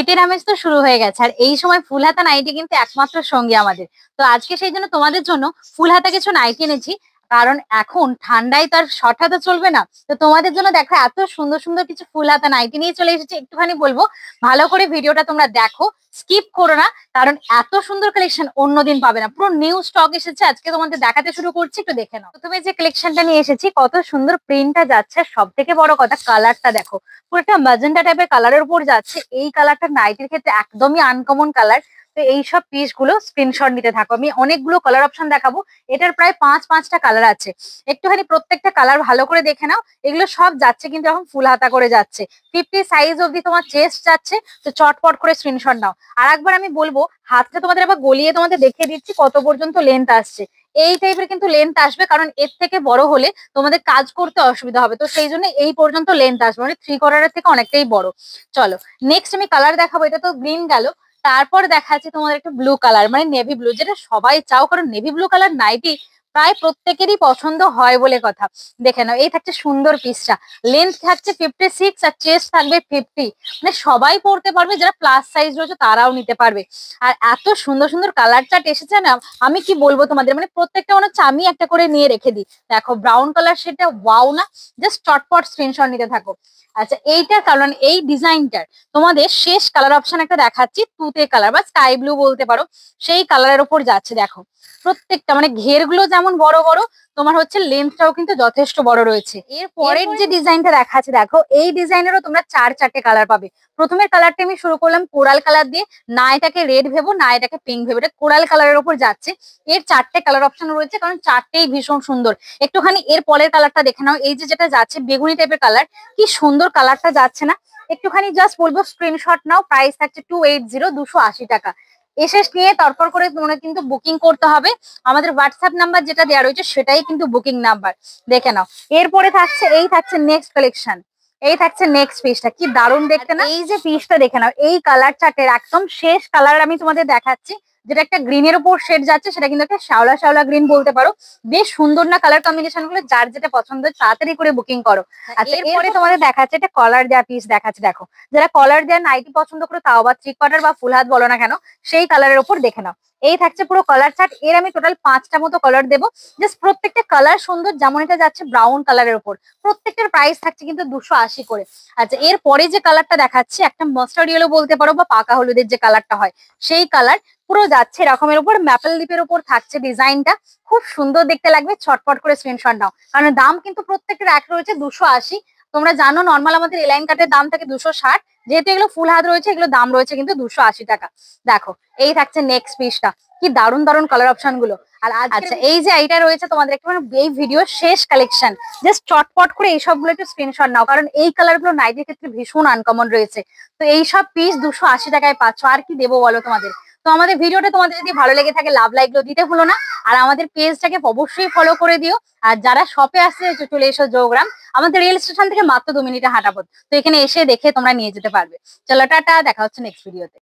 শীতের আমেজ তো শুরু হয়ে গেছে, আর এই সময় ফুল হাতা নাইটি কিন্তু একমাত্র সঙ্গী আমাদের। তো আজকে সেই জন্য তোমাদের জন্য ফুল হাতা কিছু নাইটি এনেছি, কারণ এখন ঠান্ডায় তার শর্ট হাতা চলবে না। তো তোমাদের জন্য দেখো এত সুন্দর সুন্দর কিছু ফুল হাতা নাইটি নিয়ে চলে এসেছি। একটুখানি বলবো ভালো করে ভিডিওটা তোমরা দেখো, স্কিপ করো না, কারণ এত সুন্দর কালেকশন অন্যদিন পাবে না। পুরো নিউ স্টক এসেছে, আজকে তোমাদের দেখাতে শুরু করছি, একটু দেখে নাও। প্রথমে যে কালেকশনটা নিয়ে এসেছি, কত সুন্দর প্রিন্টটা যাচ্ছে, সব থেকে বড় কথা কালারটা দেখো, পুরো একটা ম্যাজেন্টা টাইপের কালারের উপর যাচ্ছে। এই কালারটা নাইটির ক্ষেত্রে একদমই আনকমন কালার। তো এই সব পিস গুলো স্ক্রিনশট নিতে থাকো, আমি অনেকগুলো কালার অপশন দেখাবো। এটার প্রায় পাঁচটা কালার আছে, একটুখানি প্রত্যেকটা কালার ভালো করে দেখে নাও। এগুলো সব যাচ্ছে কিন্তু এখন ফুল হাতা করে যাচ্ছে, 50 সাইজ অব্দি তোমার চেস্ট যাচ্ছে। তো চটপট করে স্ক্রিনশট নাও। আর একবার আমি বলবো, হাতটা তোমাদের আবার গলিয়ে তোমাদের দেখিয়ে দিচ্ছি কত পর্যন্ত লেন্থ আসছে। এই টাইপের কিন্তু লেন্থ আসবে, কারণ এর থেকে বড় হলে তোমাদের কাজ করতে অসুবিধা হবে। তো সেই জন্য এই পর্যন্ত লেন্থ আসবে, মানে 3/4 থেকে অনেকটাই বড়। চলো নেক্সট আমি কালার দেখাবো। এটা তো গ্রিন গেল, তারপর দেখাচ্ছি তোমাদের একটা ব্লু কালার, মানে নেভি ব্লু, যেটা সবাই চাও, কারণ নেভি ব্লু কালার নাইটি প্রায় প্রত্যেকেরই পছন্দ হয় বলে কথা। দেখে নাও, এই থাকছে সুন্দর পিসটা, লেন্থ থাকছে 56 আর চেস্ট থাকবে 50। মানে সবাই পরতে পারবে, যারা প্লাস সাইজ রয়েছে তারাও নিতে পারবে। আর এত সুন্দর সুন্দর কালার চার্ট এসেছে না, আমি কি বলবো তোমাদের, মানে প্রত্যেকটা মনে হচ্ছে আমি একটা করে নিয়ে রেখে দিই। দেখো ব্রাউন কালার, সেটা ওয়াও না? জাস্ট চটপট স্ক্রিনশট নিতে থাকো। আচ্ছা, এইটার কারণ এই ডিজাইনটার তোমাদের শেষ কালার অপশন একটা দেখাচ্ছি, তুতে কালার বা স্কাই ব্লু বলতে পারো। সেই কালারের ওপর যাচ্ছে দেখো, প্রত্যেকটা মানে ঘের গুলো যেমন বড় বড়, তোমার হচ্ছে লেন্থটাও কিন্তু যথেষ্ট বড় রয়েছে। এর পরের যে ডিজাইনটা দেখাচ্ছে দেখো, এই ডিজাইনেরও তোমরা 4 কালার পাবে। প্রথমের কালারটা আমি শুরু করলাম কোরাল কালার দিয়ে, না এটাকে রেড ভেবো না এটাকে পিঙ্ক ভেবো, এটা কোরাল কালারের উপর যাচ্ছে। এর 4টে কালার অপশন রয়েছে, কারণ 4টেই ভীষণ সুন্দর। একটুখানি এর পরের কালারটা দেখে নাও, এই যে যেটা যাচ্ছে বেগুনি টাইপের কালার, কি সুন্দর কালারটা যাচ্ছে না? একটুখানি জাস্ট বলবো স্ক্রিনশট নাও, প্রাইস থাকছে 280, 280 টাকা। এসে নিয়ে তারপর করে তোমরা কিন্তু বুকিং করতে হবে। আমাদের হোয়াটসঅ্যাপ নাম্বার যেটা দেওয়া রয়েছে সেটাই কিন্তু বুকিং নাম্বার, দেখে নাও। এরপরে থাকছে, এই থাকছে নেক্সট কালেকশন, এই থাকছে নেক্সট পিসটা, কি দারুণ দেখতে না? এই যে পিসটা দেখে নাও, এই কালার চার্টের একদম শেষ কালার আমি তোমাদের দেখাচ্ছি, যেটা একটা গ্রিনের উপর শেড যাচ্ছে, সেটা কিন্তু একটা শ্যাওলা শ্যাওলা গ্রিন বলতে পারো। বেশ সুন্দর না কালার কম্বিনেশন গুলো? যার যেটা পছন্দ তাড়াতাড়ি করে বুকিং করো। আচ্ছা, এরপরে তোমাদের দেখাচ্ছে একটা কলার দেওয়া পিস দেখাচ্ছে, দেখো যারা কলার দেওয়া নাইটি পছন্দ করো, তাও বা 3/4 বা ফুল হাত বলো না কেন, সেই কালারের উপর দেখে নাও। এই থাকছে পুরো কালার চার্ট, এর আমি টোটাল 5টা মতো কালার দেবো। জাস্ট প্রত্যেকটা কালার সুন্দর, যেমন এটা যাচ্ছে ব্রাউন কালারের উপর, প্রত্যেকটার প্রাইস থাকছে কিন্তু 280 করে। আচ্ছা, এর পরে যে কালারটা দেখাচ্ছি, একটা মাস্টার্ড ইয়েলো বলতে পারো বা পাকা হলুদের যে কালারটা হয়, সেই কালার পুরো যাচ্ছে এরকমের উপর, ম্যাপেল লিপের উপর থাকছে ডিজাইনটা, খুব সুন্দর দেখতে লাগবে। ছটপট করে স্ক্রিনশট নাও, কারণ দাম কিন্তু প্রত্যেকটার এক রয়েছে 280। তোমরা জানো নর্মাল আমাদের এলাইন কাটের দাম থাকে 260, যেহেতু এগুলো ফুল হাত রয়েছে, এগুলো দাম রয়েছে কিন্তু 280 টাকা। দেখো এই থাকছে নেক্সট পিসটা, কি দারুণ দারুণ কালার অপশন গুলো। আর আচ্ছা, এই যে এইটা রয়েছে তোমাদের একটু, মানে এই ভিডিও শেষ কালেকশন, জাস্ট চটপট করে এই সবগুলো একটু স্ক্রিনশট নাও, কারণ এই কালার গুলো নাইটের ক্ষেত্রে ভীষণ আনকমন রয়েছে। তো এই সব পিস 280 টাকায় পাচ্ছ, আর কি দেবো বলো তোমাদের? তো আমাদের ভিডিওটা তোমাদের যদি ভালো লেগে থাকে, লাভ লাইক গুলো দিতে ভুলো না। আর আমাদের পেজটাকে অবশ্যই ফলো করে দিও। আর যারা শপে আসতে চলে এসো জোগ্রাম, আমাদের রেল স্টেশন থেকে মাত্র 2 মিনিটে হাঁটা পথ। তো এখানে এসে দেখে তোমরা নিয়ে যেতে পারবে। চলো টাটা, দেখা হচ্ছে নেক্সট ভিডিওতে।